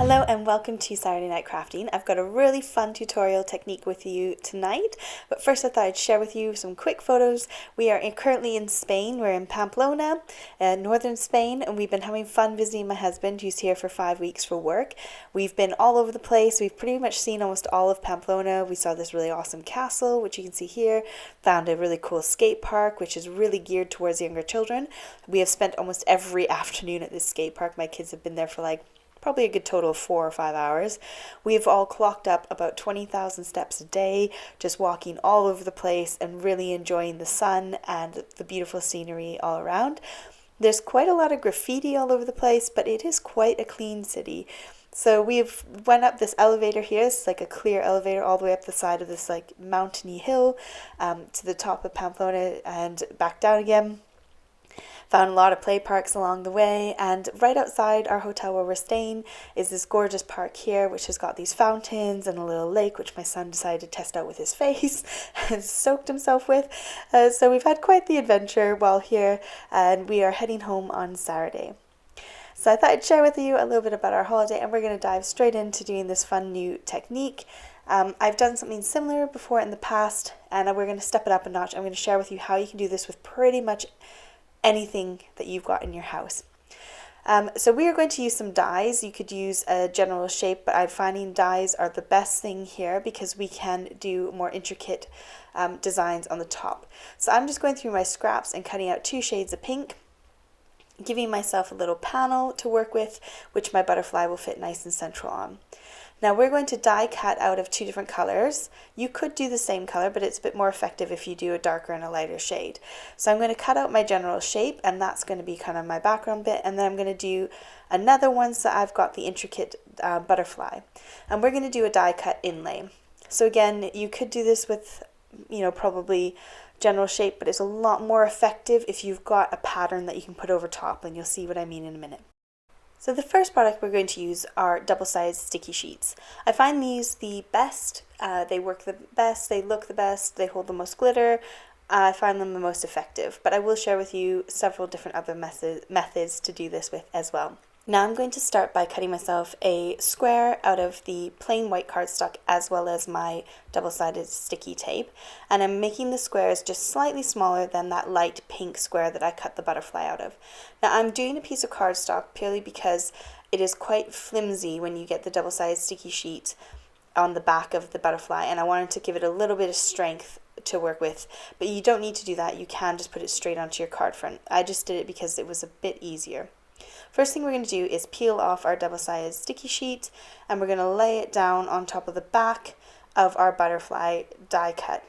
Hello and welcome to Saturday Night Crafting. I've got a really fun tutorial technique with you tonight, but first I thought I'd share with you some quick photos. We are currently in Spain. We're in Pamplona, northern Spain, and we've been having fun visiting my husband, who's here for 5 weeks for work. We've been all over the place. We've pretty much seen almost all of Pamplona. We saw this really awesome castle, which you can see here, found a really cool skate park, which is really geared towards younger children. We have spent almost every afternoon at this skate park. My kids have been there for probably a good total of 4 or 5 hours. We've all clocked up about 20,000 steps a day, just walking all over the place and really enjoying the sun and the beautiful scenery all around. There's quite a lot of graffiti all over the place, but it is quite a clean city. So we've went up this elevator here. It's like a clear elevator all the way up the side of this mountainy hill to the top of Pamplona and back down again. Found a lot of play parks along the way, and right outside our hotel where we're staying is this gorgeous park here, which has got these fountains and a little lake, which my son decided to test out with his face and soaked himself with. So we've had quite the adventure while here, and we are heading home on Saturday. So I thought I'd share with you a little bit about our holiday, and we're going to dive straight into doing this fun new technique. I've done something similar before in the past, and we're going to step it up a notch. I'm going to share with you how you can do this with pretty much anything that you've got in your house. So we are going to use some dies. You could use a general shape, but I'm finding dies are the best thing here because we can do more intricate designs on the top. So I'm just going through my scraps and cutting out 2 shades of pink, giving myself a little panel to work with, which my butterfly will fit nice and central on. Now we're going to die cut out of 2 different colors. You could do the same color, but it's a bit more effective if you do a darker and a lighter shade. So I'm going to cut out my general shape, and that's going to be kind of my background bit, and then I'm going to do another one so I've got the intricate butterfly. And we're going to do a die cut inlay. So again, you could do this with, probably general shape, but it's a lot more effective if you've got a pattern that you can put over top, and you'll see what I mean in a minute. So the first product we're going to use are double-sided sticky sheets. I find these the best. They work the best, they look the best, they hold the most glitter. I find them the most effective, but I will share with you several different other methods to do this with as well. Now I'm going to start by cutting myself a square out of the plain white cardstock as well as my double-sided sticky tape, and I'm making the squares just slightly smaller than that light pink square that I cut the butterfly out of. Now I'm doing a piece of cardstock purely because it is quite flimsy when you get the double-sided sticky sheet on the back of the butterfly, and I wanted to give it a little bit of strength to work with, but you don't need to do that. You can just put it straight onto your card front. I just did it because it was a bit easier. First thing we're going to do is peel off our double-sided sticky sheet, and we're going to lay it down on top of the back of our butterfly die cut.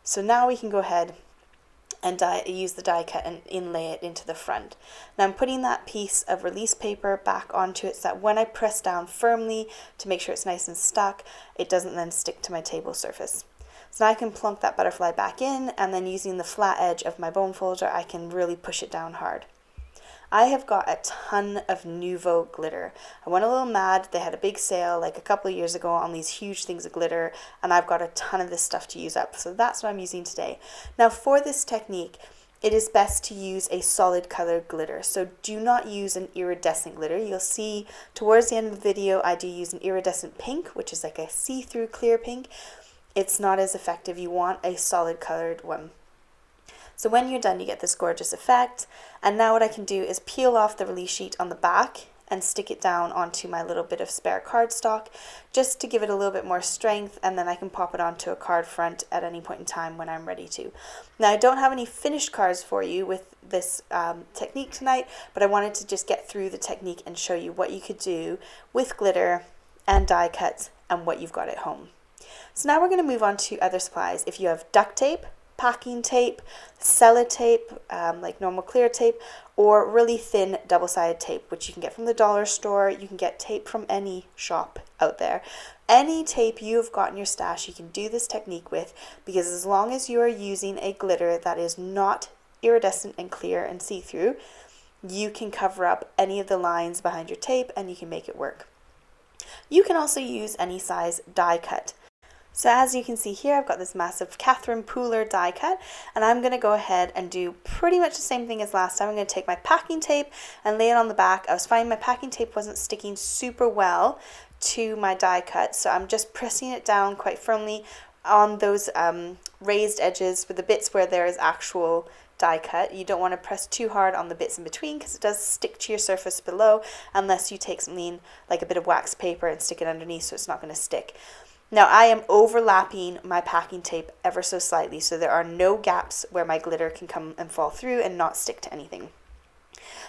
So now we can go ahead and use the die cut and inlay it into the front. Now I'm putting that piece of release paper back onto it so that when I press down firmly to make sure it's nice and stuck, it doesn't then stick to my table surface. So now I can plunk that butterfly back in, and then using the flat edge of my bone folder, I can really push it down hard. I have got a ton of Nuvo glitter. I went a little mad. They had a big sale a couple of years ago on these huge things of glitter, and I've got a ton of this stuff to use up. So that's what I'm using today. Now for this technique, it is best to use a solid colored glitter. So do not use an iridescent glitter. You'll see towards the end of the video, I do use an iridescent pink, which is like a see-through clear pink. It's not as effective. You want a solid colored one. So when you're done, you get this gorgeous effect. And now what I can do is peel off the release sheet on the back and stick it down onto my little bit of spare cardstock just to give it a little bit more strength, and then I can pop it onto a card front at any point in time when I'm ready to. Now I don't have any finished cards for you with this technique tonight, but I wanted to just get through the technique and show you what you could do with glitter and die cuts and what you've got at home. So now we're going to move on to other supplies. If you have duct tape, packing tape, sellotape, like normal clear tape, or really thin double-sided tape, which you can get from the dollar store. You can get tape from any shop out there. Any tape you've got in your stash, you can do this technique with, because as long as you are using a glitter that is not iridescent and clear and see-through, you can cover up any of the lines behind your tape and you can make it work. You can also use any size die cut. So as you can see here, I've got this massive Catherine Pooler die cut, and I'm going to go ahead and do pretty much the same thing as last time. I'm going to take my packing tape and lay it on the back. I was finding my packing tape wasn't sticking super well to my die cut, so I'm just pressing it down quite firmly on those raised edges with the bits where there is actual die cut. You don't want to press too hard on the bits in between because it does stick to your surface below unless you take something like a bit of wax paper and stick it underneath, so it's not going to stick. Now I am overlapping my packing tape ever so slightly, so there are no gaps where my glitter can come and fall through and not stick to anything.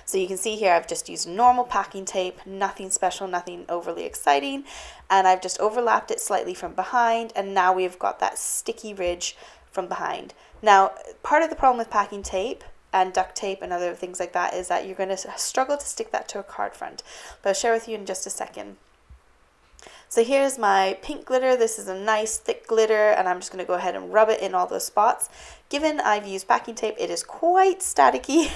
So you can see here I've just used normal packing tape, nothing special, nothing overly exciting, and I've just overlapped it slightly from behind, and now we've got that sticky ridge from behind. Now part of the problem with packing tape and duct tape and other things like that is that you're going to struggle to stick that to a card front, but I'll share with you in just a second. So here's my pink glitter. This is a nice thick glitter, and I'm just going to go ahead and rub it in all those spots. Given I've used packing tape, it is quite staticky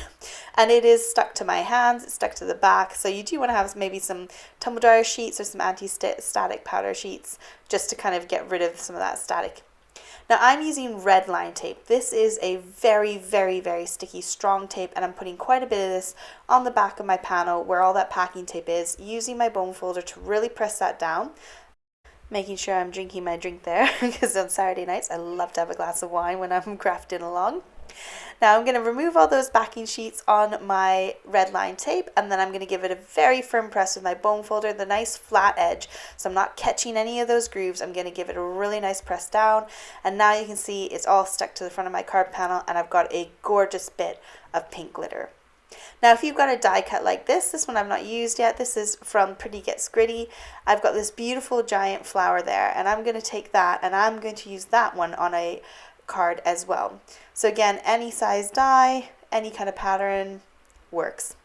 and it is stuck to my hands, it's stuck to the back, so you do want to have maybe some tumble dryer sheets or some anti-static powder sheets just to kind of get rid of some of that static. Now I'm using Redline tape. This is a very, very, very sticky, strong tape, and I'm putting quite a bit of this on the back of my panel where all that packing tape is, using my bone folder to really press that down, making sure I'm drinking my drink there because on Saturday nights I love to have a glass of wine when I'm crafting along. Now I'm going to remove all those backing sheets on my Redline tape, and then I'm going to give it a very firm press with my bone folder, the nice flat edge, so I'm not catching any of those grooves. I'm going to give it a really nice press down, and now you can see it's all stuck to the front of my card panel, and I've got a gorgeous bit of pink glitter. Now if you've got a die cut like this one I've not used yet, this is from Pretty Gets Gritty. I've got this beautiful giant flower there, and I'm going to take that and I'm going to use that one on a card as well. So again, any size die, any kind of pattern works.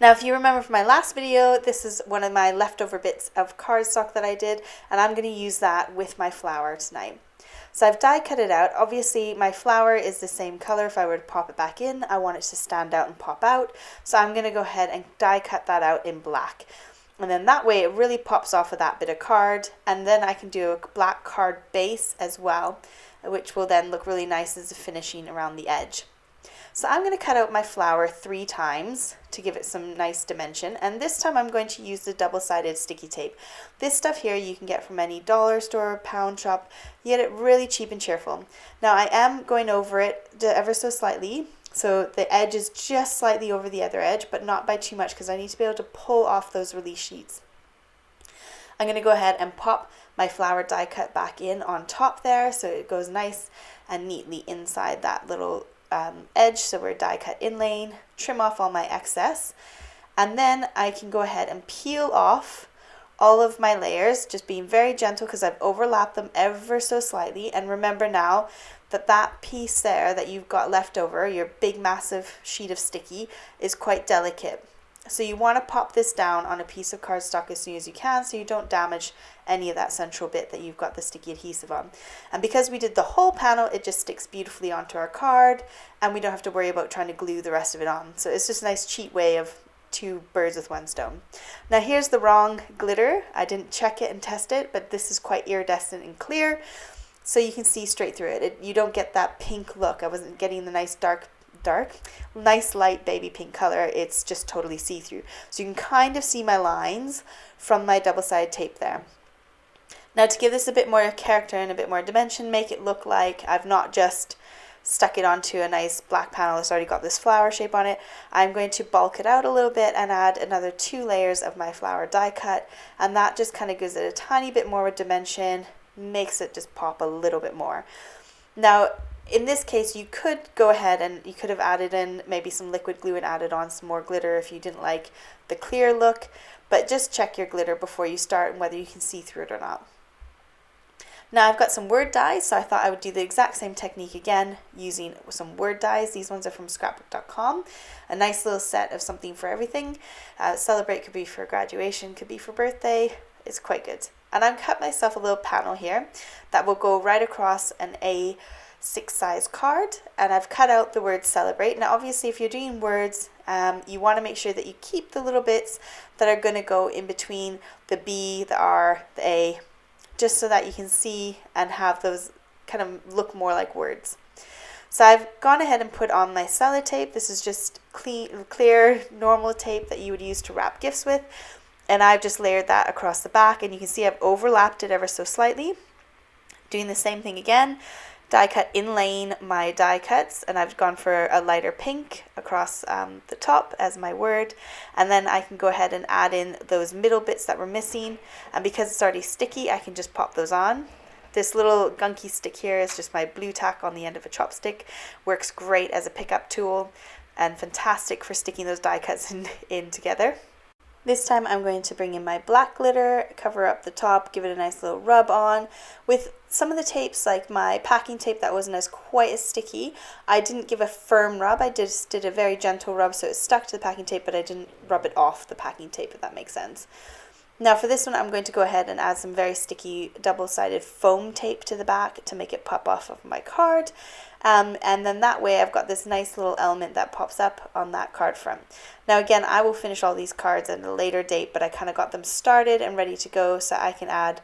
Now if you remember from my last video, this is one of my leftover bits of cardstock that I did, and I'm going to use that with my flower tonight. So I've die cut it out. Obviously my flower is the same color. If I were to pop it back in, I want it to stand out and pop out. So I'm going to go ahead and die cut that out in black. And then that way it really pops off of that bit of card, and then I can do a black card base as well, which will then look really nice as a finishing around the edge. So I'm going to cut out my flower 3 times to give it some nice dimension, and this time I'm going to use the double-sided sticky tape. This stuff here you can get from any dollar store, pound shop. You get it really cheap and cheerful. Now I am going over it ever so slightly, so the edge is just slightly over the other edge, but not by too much because I need to be able to pull off those release sheets. I'm going to go ahead and pop my flower die cut back in on top there so it goes nice and neatly inside that little edge, so we're die cut inlaying, trim off all my excess, and then I can go ahead and peel off all of my layers, just being very gentle because I've overlapped them ever so slightly. And remember now that that piece there that you've got left over, your big massive sheet of sticky, is quite delicate. So you want to pop this down on a piece of cardstock as soon as you can so you don't damage any of that central bit that you've got the sticky adhesive on. And because we did the whole panel, it just sticks beautifully onto our card and we don't have to worry about trying to glue the rest of it on. So it's just a nice cheap way of 2 birds with 1 stone. Now here's the wrong glitter. I didn't check it and test it, but this is quite iridescent and clear, so you can see straight through it. You don't get that pink look. I wasn't getting the nice nice light baby pink color. It's just totally see-through. So you can kind of see my lines from my double-sided tape there. Now to give this a bit more character and a bit more dimension, make it look like I've not just stuck it onto a nice black panel that's already got this flower shape on it. I'm going to bulk it out a little bit and add another 2 layers of my flower die cut, and that just kind of gives it a tiny bit more dimension, makes it just pop a little bit more. Now in this case you could go ahead and you could have added in maybe some liquid glue and added on some more glitter if you didn't like the clear look, but just check your glitter before you start and whether you can see through it or not. Now I've got some word dies, so I thought I would do the exact same technique again using some word dies. These ones are from scrapbook.com. A nice little set of something for everything. Celebrate could be for graduation, could be for birthday. It's quite good. And I've cut myself a little panel here that will go right across an A6 size card, and I've cut out the word celebrate. Now obviously if you're doing words, you want to make sure that you keep the little bits that are going to go in between the B, the R, the A, just so that you can see and have those kind of look more like words. So I've gone ahead and put on my sellotape. This is just clear, normal tape that you would use to wrap gifts with. And I've just layered that across the back, and you can see I've overlapped it ever so slightly. Doing the same thing again, die cut inlaying my die cuts, and I've gone for a lighter pink across the top as my word. And then I can go ahead and add in those middle bits that were missing. And because it's already sticky, I can just pop those on. This little gunky stick here is just my blue tack on the end of a chopstick. Works great as a pickup tool and fantastic for sticking those die cuts in together. This time I'm going to bring in my black glitter, cover up the top, give it a nice little rub on. With some of the tapes, like my packing tape that wasn't quite as sticky, I didn't give a firm rub. I just did a very gentle rub so it stuck to the packing tape, but I didn't rub it off the packing tape, if that makes sense. Now for this one, I'm going to go ahead and add some very sticky double-sided foam tape to the back to make it pop off of my card. And then that way I've got this nice little element that pops up on that card front. Now again, I will finish all these cards at a later date, but I kind of got them started and ready to go so I can add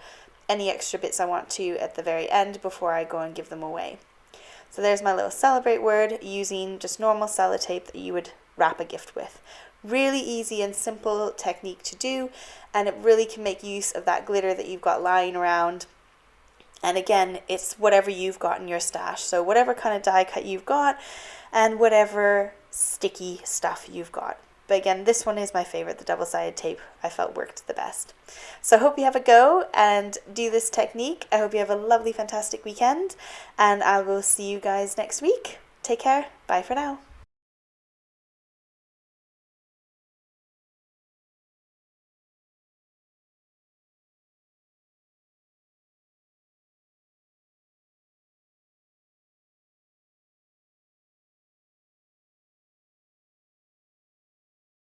any extra bits I want to at the very end before I go and give them away. So there's my little celebrate word using just normal sellotape that you would wrap a gift with. Really easy and simple technique to do, and it really can make use of that glitter that you've got lying around. And again, it's whatever you've got in your stash, so whatever kind of die cut you've got and whatever sticky stuff you've got. But again, this one is my favorite, the double-sided tape I felt worked the best. So I hope you have a go and do this technique. I hope you have a lovely, fantastic weekend, and I will see you guys next week. Take care. Bye for now.